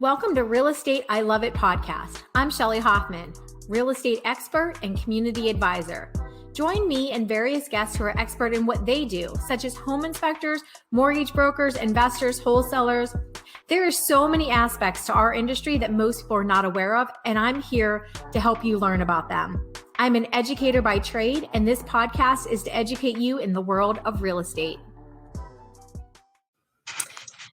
Welcome to Real Estate I Love It podcast. I'm Shelley Hoffman, real estate expert and community advisor. Join me and various guests who are expert in what they do, such as home inspectors, mortgage brokers, investors, wholesalers. There are so many aspects to our industry that most people are not aware of, and I'm here to help you learn about them. I'm an educator by trade, and this podcast is to educate you in the world of real estate.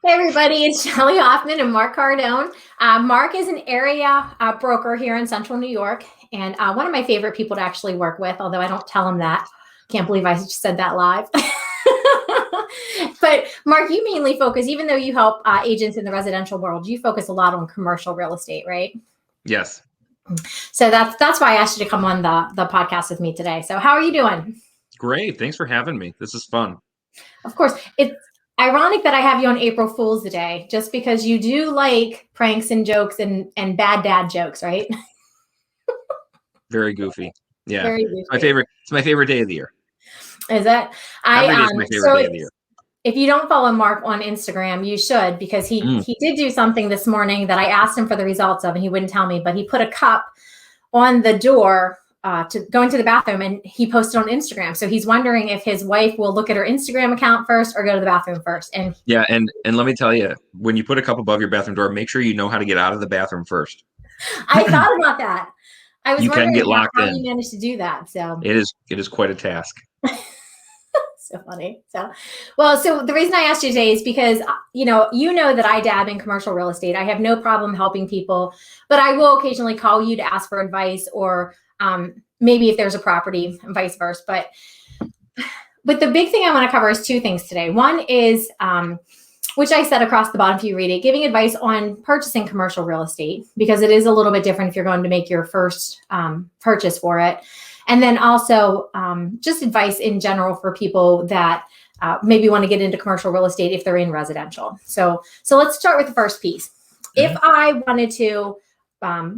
Hey everybody, it's Shelley Hoffman and Mark Cardone. Mark is an area broker here in Central New York, and one of my favorite people to actually work with, although I don't tell him that. Can't believe I just said that live. But Mark, you mainly focus, even though you help agents in the residential world, you focus a lot on commercial real estate, right? Yes. So that's why I asked you to come on the podcast with me today. So how are you doing? Great. Thanks for having me. This is fun. Of course. It's ironic that I have you on April Fool's Day, just because you do like pranks and jokes and bad dad jokes, right? Very goofy. Yeah. Very goofy. It's my favorite day of the year. Is that? Every day is my favorite day of the year. If you don't follow Mark on Instagram, you should, because he did do something this morning that I asked him for the results of, and he wouldn't tell me, but he put a cup on the door to go into the bathroom, and he posted on Instagram. So he's wondering if his wife will look at her Instagram account first or go to the bathroom first. And yeah, and let me tell you, when you put a cup above your bathroom door, make sure you know how to get out of the bathroom first. I thought about that. I was wondering how you managed to do that. So it is quite a task. So funny. So the reason I asked you today is because, you know that I dab in commercial real estate. I have no problem helping people, but I will occasionally call you to ask for advice, or maybe if there's a property and vice versa. But the big thing I want to cover is two things today. One is, which I said across the bottom if you read it, giving advice on purchasing commercial real estate, because it is a little bit different if you're going to make your first purchase for it. And then also just advice in general for people that maybe want to get into commercial real estate if they're in residential. So let's start with the first piece. Mm-hmm. If I wanted to,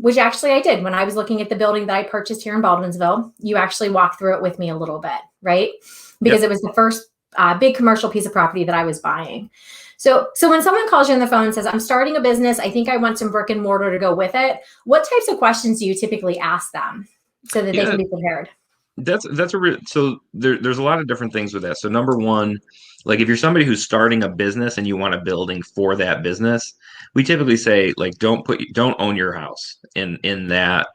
which actually I did when I was looking at the building that I purchased here in Baldwinsville, you actually walked through it with me a little bit, right? Because It was the first big commercial piece of property that I was buying. So when someone calls you on the phone and says, I'm starting a business, I think I want some brick and mortar to go with it, what types of questions do you typically ask them so that they can be prepared? So there's a lot of different things with that. So number one, like if you're somebody who's starting a business and you want a building for that business, we typically say, like, don't own your house in that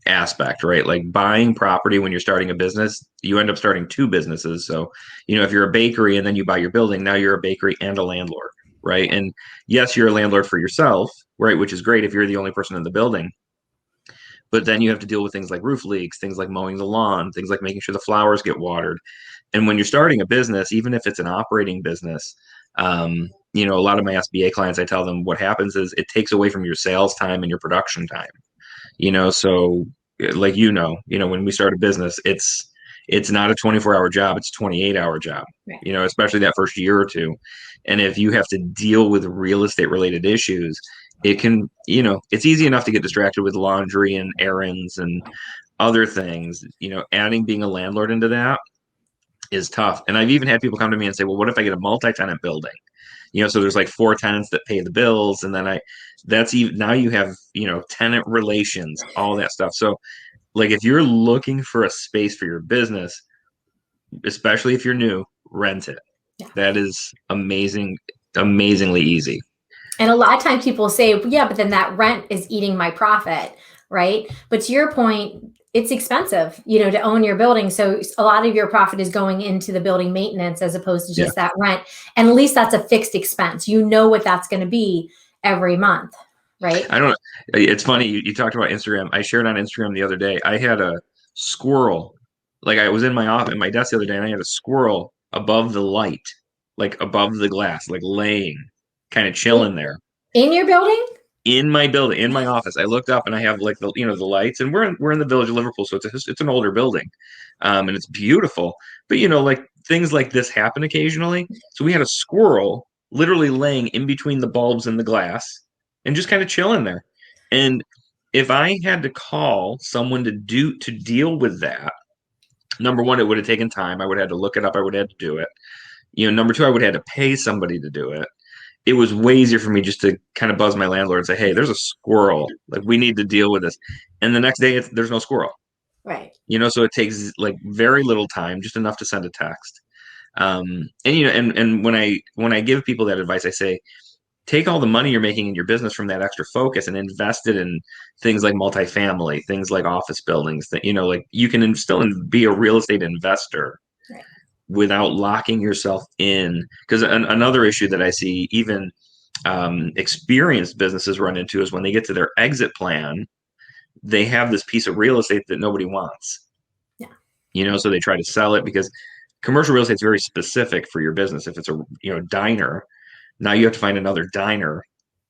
aspect, right? Like buying property when you're starting a business, you end up starting two businesses. So, if you're a bakery and then you buy your building, now you're a bakery and a landlord, right? And yes, you're a landlord for yourself, right? Which is great if you're the only person in the building. But then you have to deal with things like roof leaks, things like mowing the lawn, things like making sure the flowers get watered. And when you're starting a business, even if it's an operating business, a lot of my SBA clients, I tell them what happens is it takes away from your sales time and your production time. So like, when we start a business, it's not a 24-hour job, it's a 28-hour job, right. Especially that first year or two. And if you have to deal with real estate related issues, it can, it's easy enough to get distracted with laundry and errands and other things. Adding being a landlord into that is tough. And I've even had people come to me and say, well, what if I get a multi-tenant building? So there's like 4 tenants that pay the bills. And then now you have, tenant relations, all that stuff. So like if you're looking for a space for your business, especially if you're new, rent it. Yeah. That is amazingly easy. And a lot of times people say, yeah, but then that rent is eating my profit, right? But to your point, it's expensive, to own your building. So a lot of your profit is going into the building maintenance as opposed to just that rent. And at least that's a fixed expense. You know what that's going to be every month, right? It's funny. You talked about Instagram. I shared on Instagram the other day. I had a squirrel. Like I was in my office, at my desk the other day, and I had a squirrel above the light, like above the glass, like laying, kind of chilling there. In your building? In my building, in my office. I looked up and I have like the lights, and we're in the village of Liverpool, so it's an older building, and it's beautiful. But like things like this happen occasionally. So we had a squirrel literally laying in between the bulbs and the glass, and just kind of chilling there. And if I had to call someone to deal with that, number one, it would have taken time. I would have had to look it up. I would have had to do it. Number two, I would have had to pay somebody to do it. it was way easier for me just to kind of buzz my landlord and say, hey, there's a squirrel. Like, we need to deal with this. And the next day, there's no squirrel. Right. So it takes like very little time, just enough to send a text. And when I give people that advice, I say, take all the money you're making in your business from that extra focus and invest it in things like multifamily, things like office buildings that, like you can still be a real estate investor Right. without locking yourself in. Because another issue that I see even experienced businesses run into is when they get to their exit plan, they have this piece of real estate that nobody wants. Yeah. So they try to sell it because commercial real estate is very specific for your business. If it's a diner, now you have to find another diner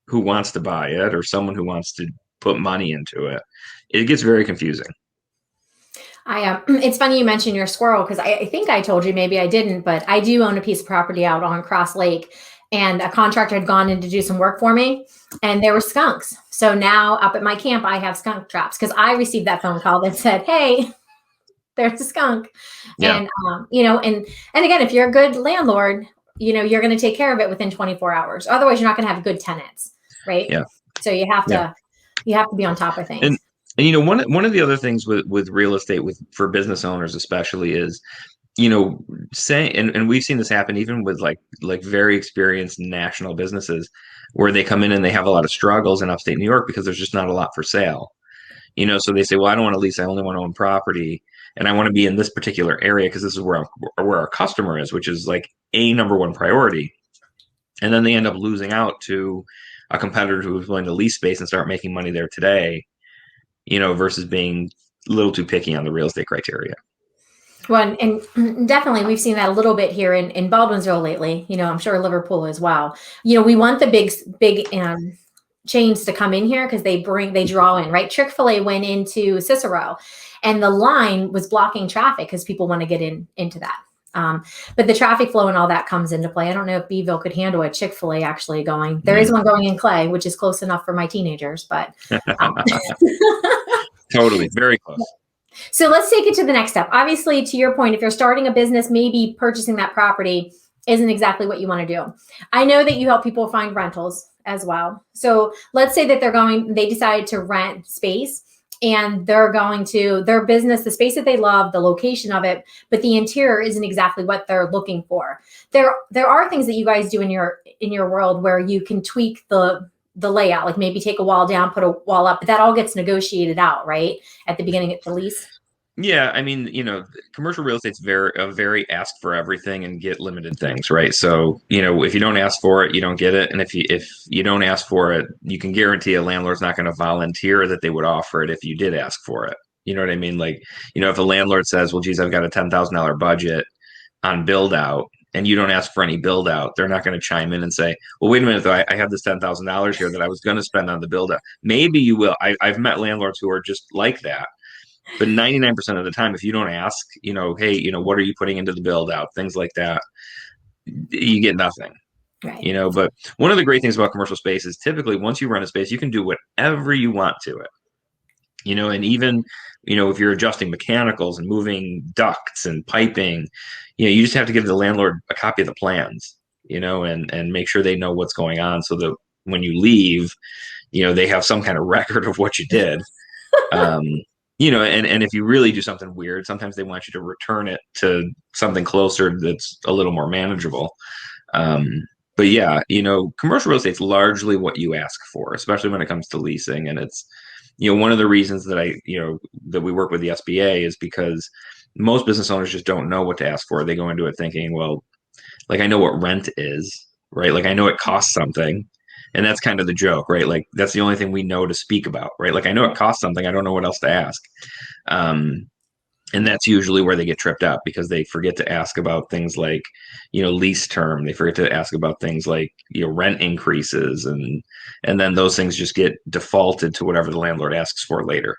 who wants to buy it or someone who wants to put money into it. It gets very confusing. It's funny you mentioned your squirrel because I think I told you, maybe I didn't, but I do own a piece of property out on Cross Lake, and a contractor had gone in to do some work for me, and there were skunks. So now up at my camp, I have skunk traps because I received that phone call that said, "Hey, there's a skunk," Yeah. and and again, if you're a good landlord, you're going to take care of it within 24 hours. Otherwise, you're not going to have good tenants, right? Yeah. So you have to be on top of things. And one of the other things with real estate for business owners especially is, saying, and we've seen this happen even with like very experienced national businesses where they come in and they have a lot of struggles in upstate New York because there's just not a lot for sale. So they say, well, I don't want to lease, I only want to own property, and I want to be in this particular area because this is where our customer is, which is like a number one priority. And then they end up losing out to a competitor who is willing to lease space and start making money there today, versus being a little too picky on the real estate criteria. Well, and definitely we've seen that a little bit here in Baldwinsville lately. I'm sure Liverpool as well. We want the big chains to come in here because they draw in, right? Chick-fil-A went into Cicero, and the line was blocking traffic because people want to get into that. But the traffic flow and all that comes into play. I don't know if Beeville could handle a Chick-fil-A actually going. There is one going in Clay, which is close enough for my teenagers, but totally, very close. So let's take it to the next step. Obviously, to your point, if you're starting a business, maybe purchasing that property isn't exactly what you want to do. I know that you help people find rentals as well. So let's say that they decided to rent space, and they're going to their business, the space that they love, the location of it, but the interior isn't exactly what they're looking for. There are things that you guys do in your world where you can tweak the layout, like maybe take a wall down, put a wall up, but that all gets negotiated out, right? At the beginning of the lease. Yeah, I mean, commercial real estate's very ask for everything and get limited things, right? So, if you don't ask for it, you don't get it. And if you don't ask for it, you can guarantee a landlord's not going to volunteer that they would offer it if you did ask for it. You know what I mean? Like, if a landlord says, well, geez, I've got a $10,000 budget on build out, and you don't ask for any build out, they're not going to chime in and say, well, wait a minute, though, I have this $10,000 here that I was going to spend on the build out. Maybe you will. I've met landlords who are just like that. But 99% of the time, if you don't ask, hey, what are you putting into the build out, things like that, you get nothing. Right. But one of the great things about commercial space is typically once you rent a space, you can do whatever you want to it. And even, if you're adjusting mechanicals and moving ducts and piping, you just have to give the landlord a copy of the plans, and make sure they know what's going on so that when you leave, they have some kind of record of what you did. And if you really do something weird, sometimes they want you to return it to something closer that's a little more manageable. But yeah, commercial real estate's largely what you ask for, especially when it comes to leasing. And it's, one of the reasons that that we work with the SBA is because most business owners just don't know what to ask for. They go into it thinking, well, like I know what rent is, right? Like I know it costs something. And that's kind of the joke, right? Like that's the only thing we know to speak about, right? Like I know it costs something. I don't know what else to ask. And that's usually where they get tripped up because they forget to ask about things like, lease term. They forget to ask about things like, rent increases. And then those things just get defaulted to whatever the landlord asks for later.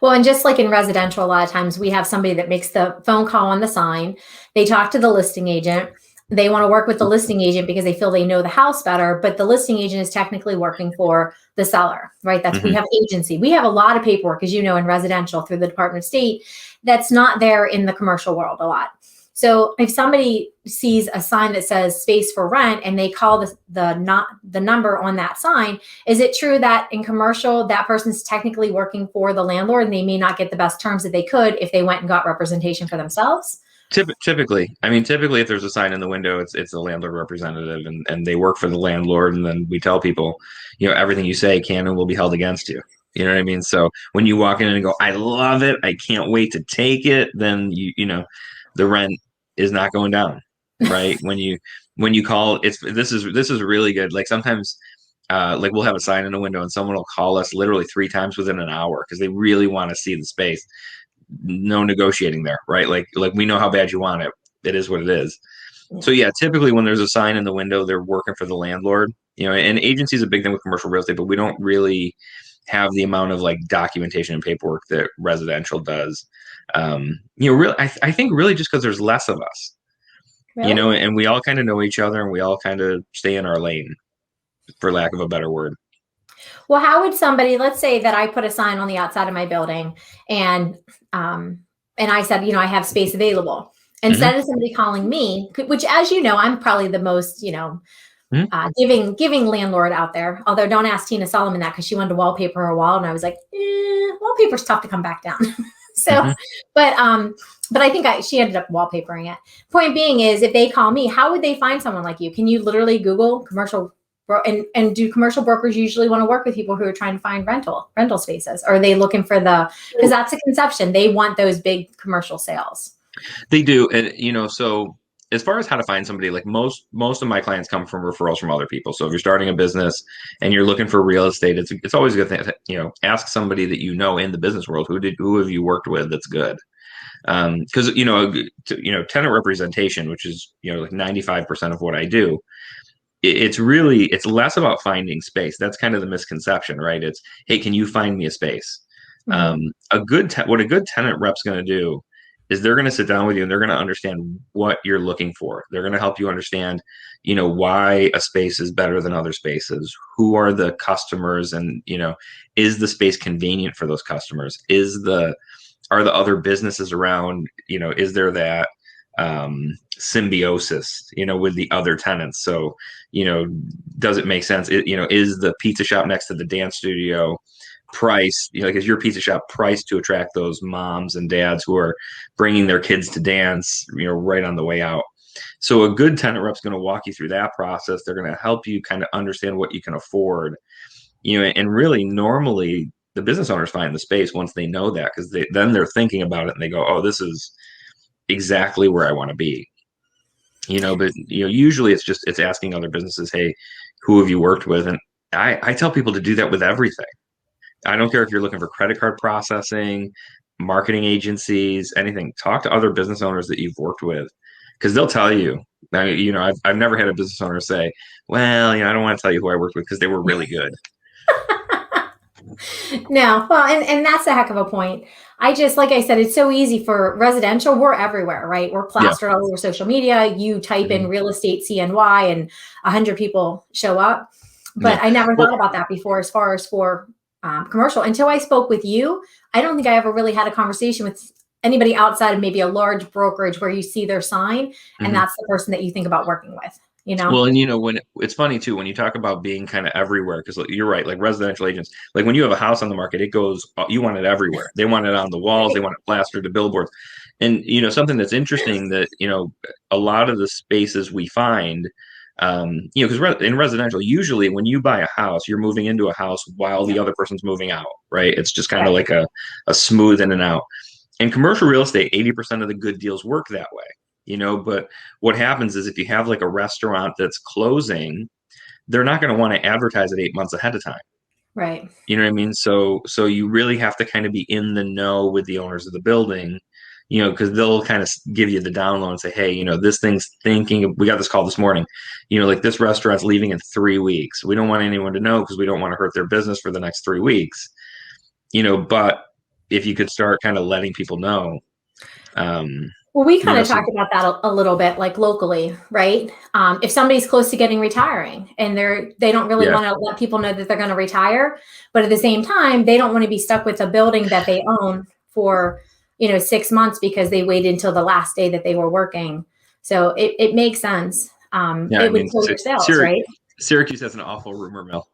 Well, and just like in residential, a lot of times we have somebody that makes the phone call on the sign. They talk to the listing agent. They want to work with the listing agent because they feel they know the house better, but the listing agent is technically working for the seller, right? We have agency. We have a lot of paperwork, as you know, in residential through the Department of State that's not there in the commercial world a lot. So if somebody sees a sign that says space for rent and they call the number on that sign, is it true that in commercial, that person's technically working for the landlord and they may not get the best terms that they could if they went and got representation for themselves? Typically, I mean, typically, if there's a sign in the window, it's a landlord representative, and they work for the landlord. And then we tell people, everything you say can and will be held against you. You know what I mean? So when you walk in and go, I love it, I can't wait to take it, then the rent is not going down, right? When you call, this is really good. Like sometimes, like we'll have a sign in the window and someone will call us literally 3 times within an hour because they really want to see the space. No negotiating there, right? Like we know how bad you want it. It is what it is. So yeah, typically when there's a sign in the window, they're working for the landlord. And agency is a big thing with commercial real estate, but we don't really have the amount of like documentation and paperwork that residential does. Really, I think really just because there's less of us, Really? and we all kind of know each other and we all kind of stay in our lane, for lack of a better word. Well, how would somebody, let's say that I put a sign on the outside of my building and I said, I have space available. Instead of somebody calling me, which, as you know, I'm probably the most, giving landlord out there. Although don't ask Tina Solomon that because she wanted to wallpaper her wall, and I was like, wallpaper's tough to come back down. So, but I think she ended up wallpapering it. Point being is, if they call me, how would they find someone like you? Can you literally Google commercial? And do commercial brokers usually want to work with people who are trying to find rental spaces? Or are they looking for because that's a conception. They want those big commercial sales. They do. And, so as far as how to find somebody, like most of my clients come from referrals from other people. So if you're starting a business and you're looking for real estate, it's always a good thing, ask somebody that in the business world, who have you worked with that's good? Because, tenant representation, which is, like 95% of what I do, it's less about finding space. That's kind of the misconception, right? It's, hey, can you find me a space? What a good tenant rep's going to do is they're going to sit down with you and they're going to understand what you're looking for. They're going to help you understand, why a space is better than other spaces. Who are the customers, and is the space convenient for those customers? Are the other businesses around? Is there that symbiosis, with the other tenants? So, does it make sense? Is the pizza shop next to the dance studio priced, is your pizza shop priced to attract those moms and dads who are bringing their kids to dance, right on the way out? So a good tenant rep's going to walk you through that process. They're going to help you kind of understand what you can afford, and really normally the business owners find the space once they know that, because then they're thinking about it and they go, oh, this is exactly where I want to be. But usually it's asking other businesses, hey, who have you worked with? And I tell people to do that with everything. I don't care if you're looking for credit card processing, marketing agencies, anything. Talk to other business owners that you've worked with, because they'll tell you. I've never had a business owner say, well, I don't want to tell you who I worked with because they were really good. No, well, and that's a heck of a point. Like I said, it's so easy for residential. We're everywhere, right? We're plastered all over social media. You type in real estate CNY and 100 people show up. But I never thought about that before as far as for commercial. Until I spoke with you, I don't think I ever really had a conversation with anybody outside of maybe a large brokerage where you see their sign and that's the person that you think about working with. Well, and when it's funny too, when you talk about being kind of everywhere, because you're right, like residential agents, like when you have a house on the market, it goes, you want it everywhere. They want it on the walls, they want it plastered to billboards. And, something that's interesting that, a lot of the spaces we find, because in residential, usually when you buy a house, you're moving into a house while the other person's moving out, right? It's just kind of like a smooth in and out. In commercial real estate, 80% of the good deals work that way. But what happens is if you have like a restaurant that's closing, they're not going to want to advertise it 8 months ahead of time. Right. You know what I mean? So you really have to kind of be in the know with the owners of the building, because they'll kind of give you the download and say, hey, this thing's thinking, we got this call this morning, like this restaurant's leaving in 3 weeks. We don't want anyone to know because we don't want to hurt their business for the next 3 weeks, but if you could start kind of letting people know, well, we kind of talked about that a little bit, like locally, right? If somebody's close to retiring and they don't really want to let people know that they're going to retire, but at the same time, they don't want to be stuck with a building that they own for 6 months because they waited until the last day that they were working. So it makes sense. Yeah, I It would mean, kill your sales, right? Syracuse has an awful rumor mill.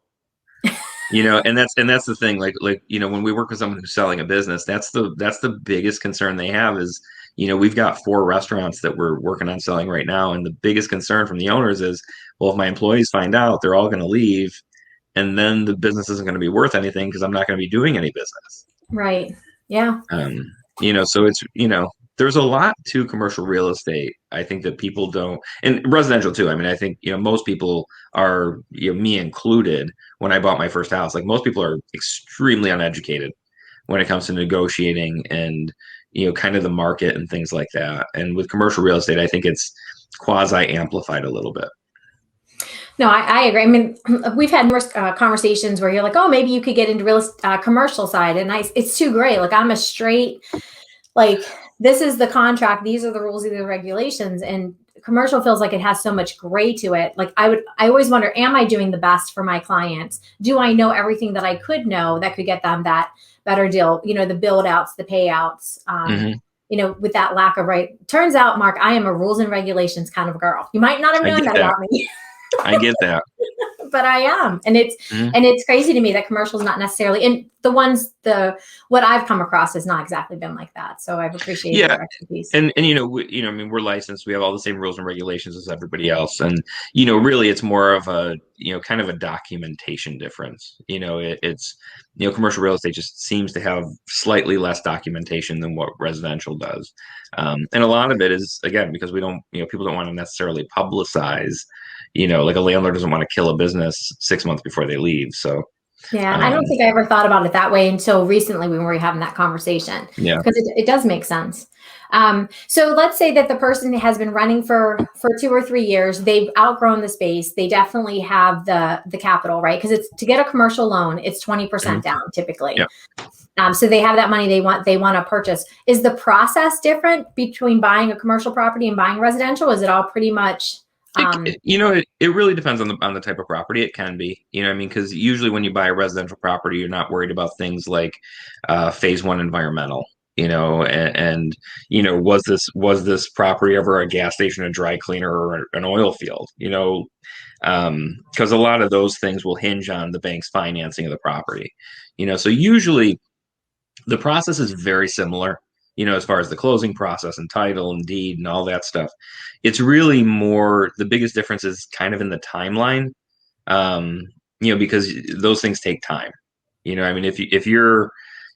And that's the thing. Like when we work with someone who's selling a business, that's the biggest concern they have is, we've got 4 restaurants that we're working on selling right now, and the biggest concern from the owners is, well, if my employees find out, they're all going to leave, and then the business isn't going to be worth anything because I'm not going to be doing any business. Right. Yeah. So it's, there's a lot to commercial real estate. I think that people don't, and residential too. I mean, I think, most people are, me included, when I bought my first house, like most people are extremely uneducated when it comes to negotiating and, kind of the market and things like that. And with commercial real estate, I think it's quasi amplified a little bit. No, I agree. I mean, we've had more conversations where you're like, oh, maybe you could get into commercial side. And it's too great. Like I'm a straight, like this is the contract. These are the rules, these are the regulations. And commercial feels like it has so much gray to it. Like I always wonder, am I doing the best for my clients? Do I know everything that I could know that could get them that better deal? The build outs, the payouts, with that lack of right. Turns out, Mark, I am a rules and regulations kind of girl. You might not have known that about me. I get that. But I am. And it's crazy to me that commercial is not necessarily, and what I've come across has not exactly been like that. So I've appreciated your expertise. And I mean, we're licensed. We have all the same rules and regulations as everybody else. And, really it's more of a, kind of a documentation difference. It's, commercial real estate just seems to have slightly less documentation than what residential does. And a lot of it is, again, because we don't, people don't want to necessarily publicize, like a landlord doesn't want to kill a business 6 months before they leave. So, yeah, I don't think I ever thought about it that way until recently when we were having that conversation. Yeah, because it does make sense. So let's say that the person has been running for 2 or 3 years. They've outgrown the space. They definitely have the capital, right? Because it's to get a commercial loan, it's 20% down typically. Yeah. So they have that money they want to purchase. Is the process different between buying a commercial property and buying residential? Is it all pretty much? It really depends on the type of property. It can be, I mean, because usually when you buy a residential property, you're not worried about things like phase 1 environmental, and was this property ever a gas station, a dry cleaner, or an oil field, because a lot of those things will hinge on the bank's financing of the property, so usually the process is very similar, as far as the closing process and title and deed and all that stuff. It's really more, the biggest difference is kind of in the timeline, because those things take time. I mean, if you're,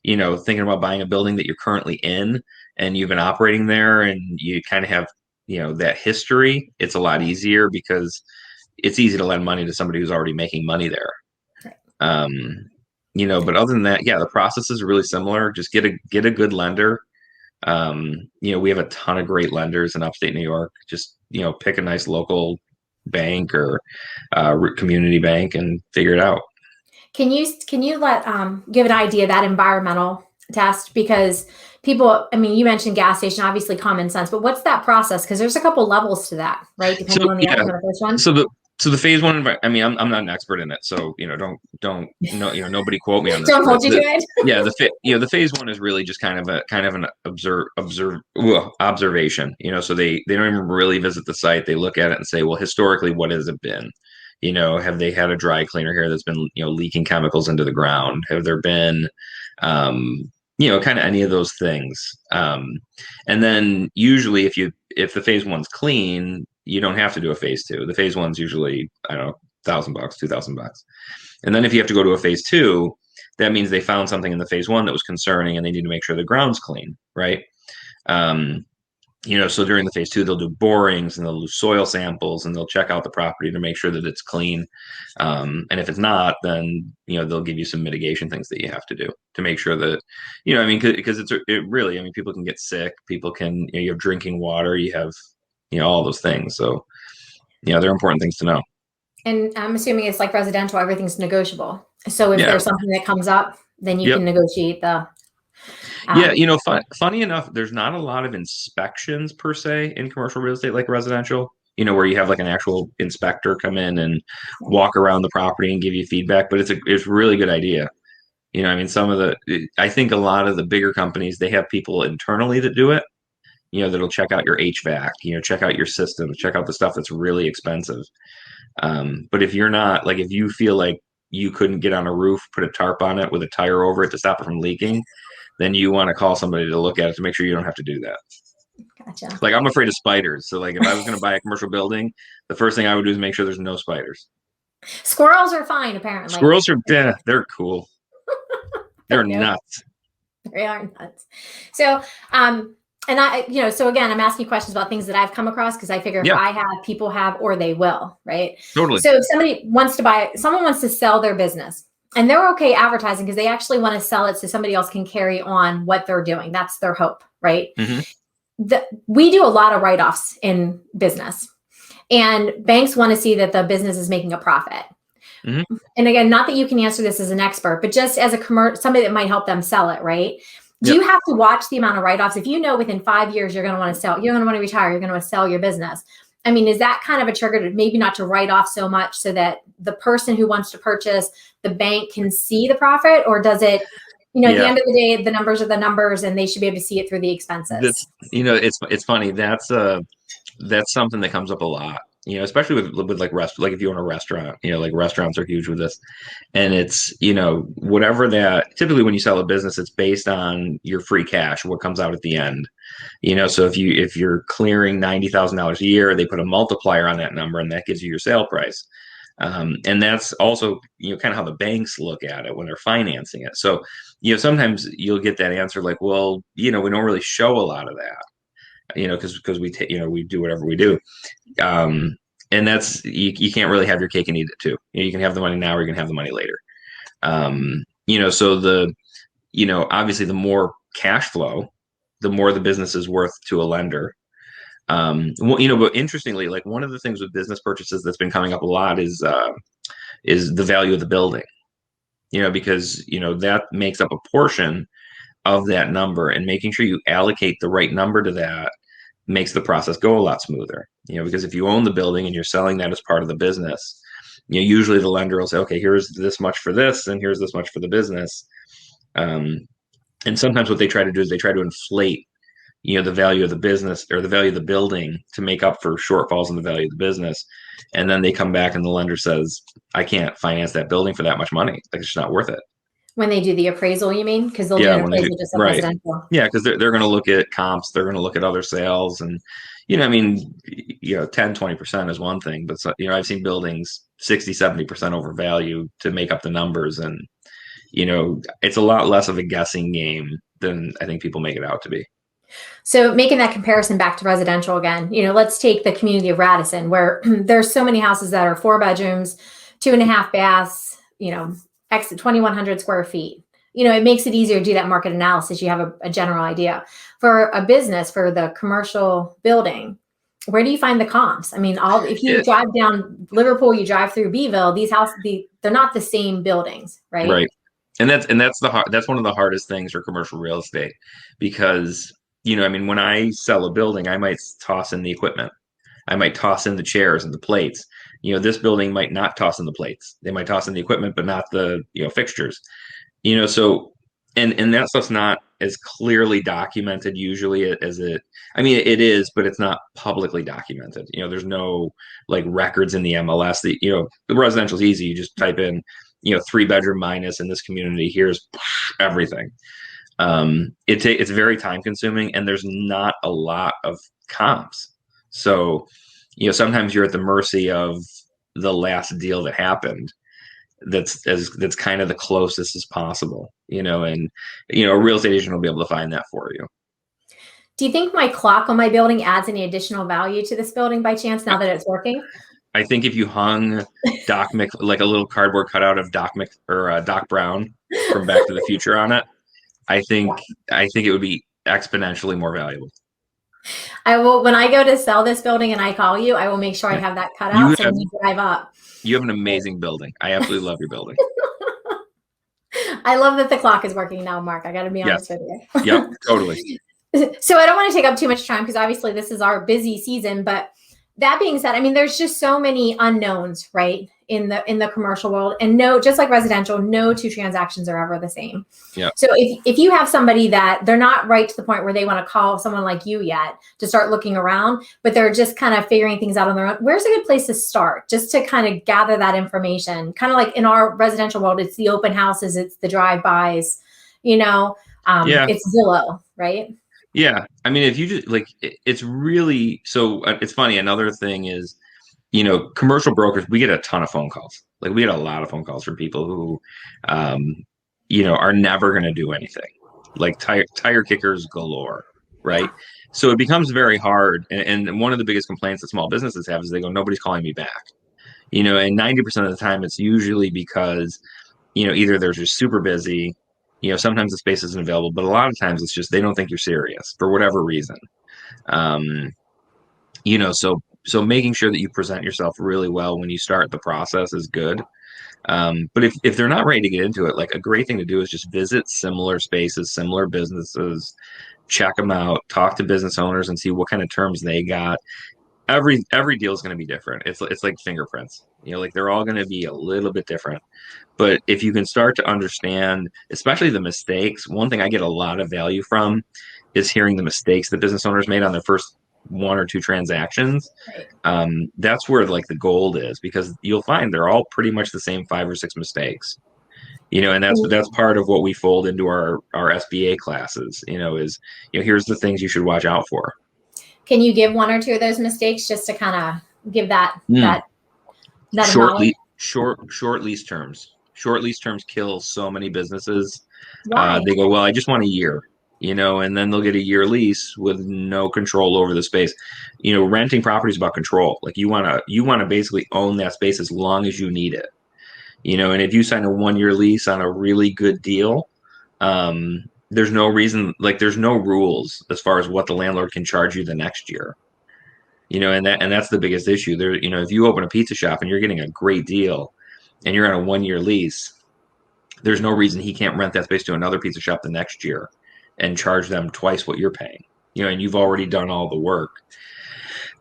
thinking about buying a building that you're currently in and you've been operating there and you kind of have, that history, it's a lot easier because it's easy to lend money to somebody who's already making money there. But other than that, yeah, the process is really similar. Just get a good lender. We have a ton of great lenders in upstate New York. Just, pick a nice local bank or community bank and figure it out. Can you give an idea of that environmental test? Because people, I mean, you mentioned gas station, obviously common sense, but what's that process? Because there's a couple levels to that, right? Depending on the outcome of the first one. So the phase 1, I mean, I'm not an expert in it, so don't nobody quote me on this. Don't hold you to it. Yeah, the phase 1 is really just kind of an observation. So they don't even really visit the site. They look at it and say, well, historically, what has it been? Have they had a dry cleaner here that's been leaking chemicals into the ground? Have there been kind of any of those things? And then usually if the phase 1's clean, you don't have to do a phase 2. The phase 1's usually, I don't know, $1,000, $2,000. And then if you have to go to a phase 2, that means they found something in the phase 1 that was concerning and they need to make sure the ground's clean, right? So during the phase 2, they'll do borings and they'll do soil samples and they'll check out the property to make sure that it's clean. And if it's not, then, they'll give you some mitigation things that you have to do to make sure that, I mean, because it really, I mean, people can get sick, people can, you have drinking water, you have, all those things. So, they're important things to know. And I'm assuming it's like residential, everything's negotiable. So if there's something that comes up, then you can negotiate the. Funny enough, there's not a lot of inspections per se in commercial real estate like residential, where you have like an actual inspector come in and walk around the property and give you feedback. But it's a really good idea. I mean, I think a lot of the bigger companies, they have people internally that do it, that'll check out your HVAC, check out your system, check out the stuff that's really expensive. But if you're not, like, if you feel like you couldn't get on a roof, put a tarp on it with a tire over it to stop it from leaking, then you want to call somebody to look at it to make sure you don't have to do that. Gotcha. Like, I'm afraid of spiders. So, like, if I was going to buy a commercial building, the first thing I would do is make sure there's no spiders. Squirrels are fine, apparently. Squirrels are, they're cool. They're nuts. They are nuts. So, and I, so again, I'm asking questions about things that I've come across because I figure if I have, people have, or they will, right? Totally. So if someone wants to sell their business and they're okay advertising because they actually want to sell it so somebody else can carry on what they're doing. That's their hope, right? Mm-hmm. We do a lot of write-offs in business, and banks want to see that the business is making a profit. Mm-hmm. And again, not that you can answer this as an expert, but just as somebody that might help them sell it, right? Do you have to watch the amount of write-offs? If you know within 5 years you're going to want to sell, you're going to want to retire, you're going to want to sell your business. I mean, is that kind of a trigger to maybe not to write off so much so that the person who wants to purchase, the bank can see the profit, or does it? At the end of the day, the numbers are the numbers, and they should be able to see it through the expenses. It's funny. That's something that comes up a lot. Especially with like like if you own a restaurant, like restaurants are huge with this, and it's whatever that typically when you sell a business, it's based on your free cash, what comes out at the end. So if you're clearing $90,000 a year, they put a multiplier on that number, and that gives you your sale price. And that's also, kind of how the banks look at it when they're financing it. So, sometimes you'll get that answer like, well, we don't really show a lot of that, because we do whatever we do. And that's, you can't really have your cake and eat it too. You can have the money now or you can have the money later. So obviously the more cash flow, the more the business is worth to a lender. But interestingly, like one of the things with business purchases that's been coming up a lot is the value of the building, because, that makes up a portion of that number, and making sure you allocate the right number to that makes the process go a lot smoother, because if you own the building and you're selling that as part of the business, usually the lender will say, okay, here's this much for this, and here's this much for the business. And sometimes what they try to do is they try to inflate the value of the business or the value of the building to make up for shortfalls in the value of the business. And then they come back and the lender says, I can't finance that building for that much money. Like, it's just not worth it. When they do the appraisal, you mean? Because they'll do an appraisal just of residential. Yeah, because they're going to look at comps. They're going to look at other sales. And, 10, 20% is one thing. But, I've seen buildings 60, 70% overvalued to make up the numbers. And, it's a lot less of a guessing game than I think people make it out to be. So making that comparison back to residential again, let's take the community of Radisson, where there's so many houses that are 4 bedrooms, 2.5 baths, 2,100 square feet. It makes it easier to do that market analysis. You have a general idea. For a business, for the commercial building, where do you find the comps? I mean, if you drive down Liverpool, you drive through Beeville, these houses, they're not the same buildings, right? Right. And that's one of the hardest things for commercial real estate, because when I sell a building, I might toss in the equipment. I might toss in the chairs and the plates. This building might not toss in the plates. They might toss in the equipment, but not the, fixtures. So, and that stuff's not as clearly documented usually as it is, but it's not publicly documented. There's no like records in the MLS that, the residential is easy. You just type in, 3-bedroom minus in this community, here's everything. It's very time consuming, and there's not a lot of comps. So, sometimes you're at the mercy of the last deal that happened. That's kind of the closest as possible, and a real estate agent will be able to find that for you. Do you think my clock on my building adds any additional value to this building by chance now that it's working? I think if you hung Doc like a little cardboard cutout of Doc Brown from Back to the Future on it, I think it would be exponentially more valuable. I will, when I go to sell this building and I call you, I will make sure I have that cut out. So when you drive up. You have an amazing building. I absolutely love your building. I love that the clock is working now, Mark. I got to be honest with you. Yep, totally. So I don't want to take up too much time because obviously this is our busy season, but That being said, I mean, there's just so many unknowns, right, in the commercial world, and no, just like residential, no two transactions are ever the same. Yeah. So if you have somebody that they're not right to the point where they want to call someone like you yet to start looking around, but they're just kind of figuring things out on their own, where's a good place to start just to kind of gather that information? Kind of like in our residential world, it's the open houses, it's the drive-bys, it's Zillow, right? Yeah. I mean, if you just like, it's really, so it's funny. Another thing is, commercial brokers, we get a ton of phone calls. Like we get a lot of phone calls from people who, are never going to do anything, like tire kickers galore. Right. Yeah. So it becomes very hard. And one of the biggest complaints that small businesses have is they go, nobody's calling me back, and 90% of the time it's usually because, either they're just super busy, sometimes the space isn't available, but a lot of times it's just, they don't think you're serious for whatever reason. So making sure that you present yourself really well when you start the process is good. But if they're not ready to get into it, like a great thing to do is just visit similar spaces, similar businesses, check them out, talk to business owners and see what kind of terms they got. Every deal is going to be different. It's like fingerprints, like they're all going to be a little bit different. But if you can start to understand, especially the mistakes, one thing I get a lot of value from is hearing the mistakes that business owners made on their first one or two transactions. Right. That's where like the gold is, because you'll find they're all pretty much the same 5 or 6 mistakes. And that's part of what we fold into our SBA classes. Is here's the things you should watch out for. Can you give one or two of those mistakes just to kind of give that short lease terms? Short lease terms kill so many businesses. Why? They go, well, I just want a year, and then they'll get a year lease with no control over the space. Renting property is about control. Like you want to basically own that space as long as you need it. And if you sign a 1-year lease on a really good deal, there's no reason, like there's no rules as far as what the landlord can charge you the next year. And that's the biggest issue there. If you open a pizza shop and you're getting a great deal and you're on a 1-year lease, there's no reason he can't rent that space to another pizza shop the next year and charge them twice what you're paying, and you've already done all the work.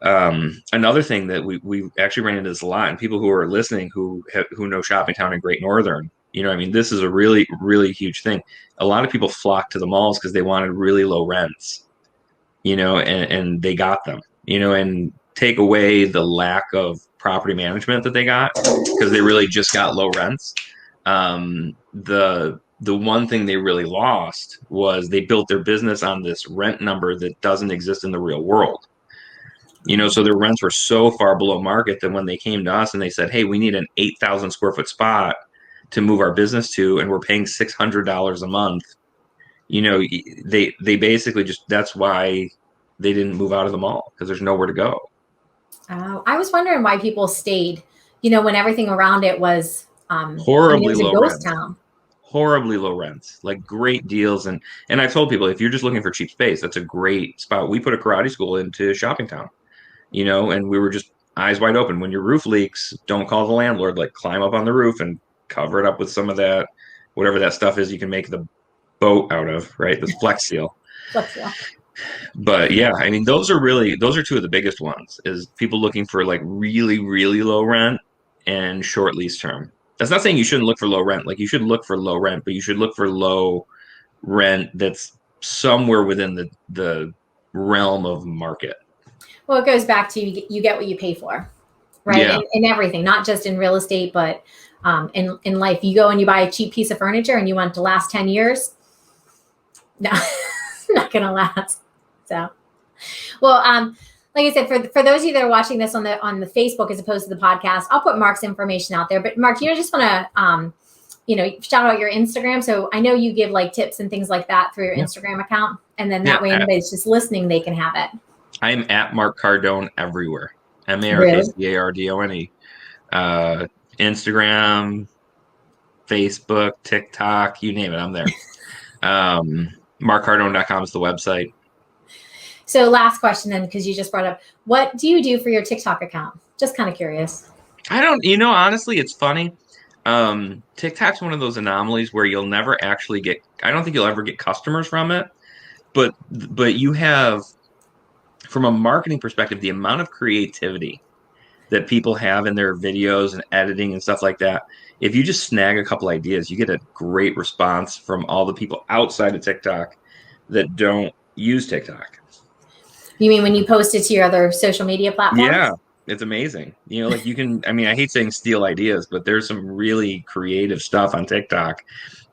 Another thing that we actually ran into this a lot, and people who are listening who know Shoppingtown and Great Northern, this is a really, really huge thing. A lot of people flock to the malls because they wanted really low rents, and they got them, and take away the lack of property management that they got because they really just got low rents. The one thing they really lost was they built their business on this rent number that doesn't exist in the real world. So their rents were so far below market that when they came to us and they said, hey, we need an 8,000 square foot spot to move our business to, and we're paying $600 a month, they basically just, that's why they didn't move out of the mall, because there's nowhere to go. I was wondering why people stayed, when everything around it was horribly it was low a ghost rents. town. Horribly low rents, like great deals. And I've told people, if you're just looking for cheap space, that's a great spot. We put a karate school into Shoppingtown, and we were just eyes wide open. When your roof leaks, don't call the landlord, like climb up on the roof and cover it up with some of that, whatever that stuff is you can make the boat out of, right? This Flex Seal. But yeah, I mean, those are two of the biggest ones, is people looking for like really, really low rent and short lease term. That's not saying you shouldn't look for low rent. Like you should look for low rent, but you should look for low rent that's somewhere within the realm of market. Well, it goes back to you get what you pay for, right? Yeah. In everything, not just in real estate, but in life. You go and you buy a cheap piece of furniture and you want it to last 10 years. No, it's not going to last. So, well, like I said, for those of you that are watching this on the Facebook as opposed to the podcast, I'll put Mark's information out there. But Mark, just want to, shout out your Instagram. So I know you give like tips and things like that through your Instagram account. And then that way anybody's just listening, they can have it. I'm at Mark Cardone everywhere. MarkCardone. Instagram, Facebook, TikTok, you name it, I'm there. MarkCardone.com is the website. So last question then, because you just brought up, what do you do for your TikTok account? Just kind of curious. I don't, honestly, it's funny. TikTok's one of those anomalies where you'll never actually I don't think you'll ever get customers from it, but you have from a marketing perspective, the amount of creativity that people have in their videos and editing and stuff like that, if you just snag a couple ideas, you get a great response from all the people outside of TikTok that don't use TikTok. You mean when you post it to your other social media platforms? Yeah, it's amazing. You know, like you can, I mean, I hate saying steal ideas, but there's some really creative stuff on TikTok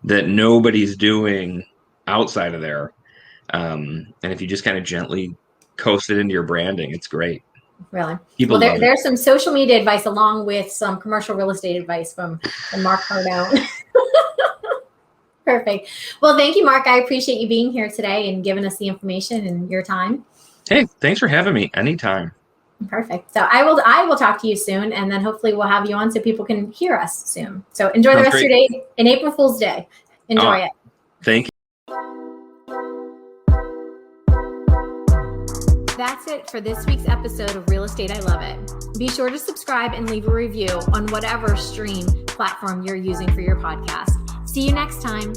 that nobody's doing outside of there. And if you just kind of gently coast it into your branding, it's great. Really? People Well, love it. there's some social media advice along with some commercial real estate advice from Mark Cardone. Perfect. Well, thank you, Mark. I appreciate you being here today and giving us the information and your time. Hey, thanks for having me. Anytime. Perfect. So I will talk to you soon, and then hopefully we'll have you on so people can hear us soon. So enjoy the rest of your day in April Fool's Day. Enjoy it. Thank you. That's it for this week's episode of Real Estate I Love It. Be sure to subscribe and leave a review on whatever stream platform you're using for your podcast. See you next time.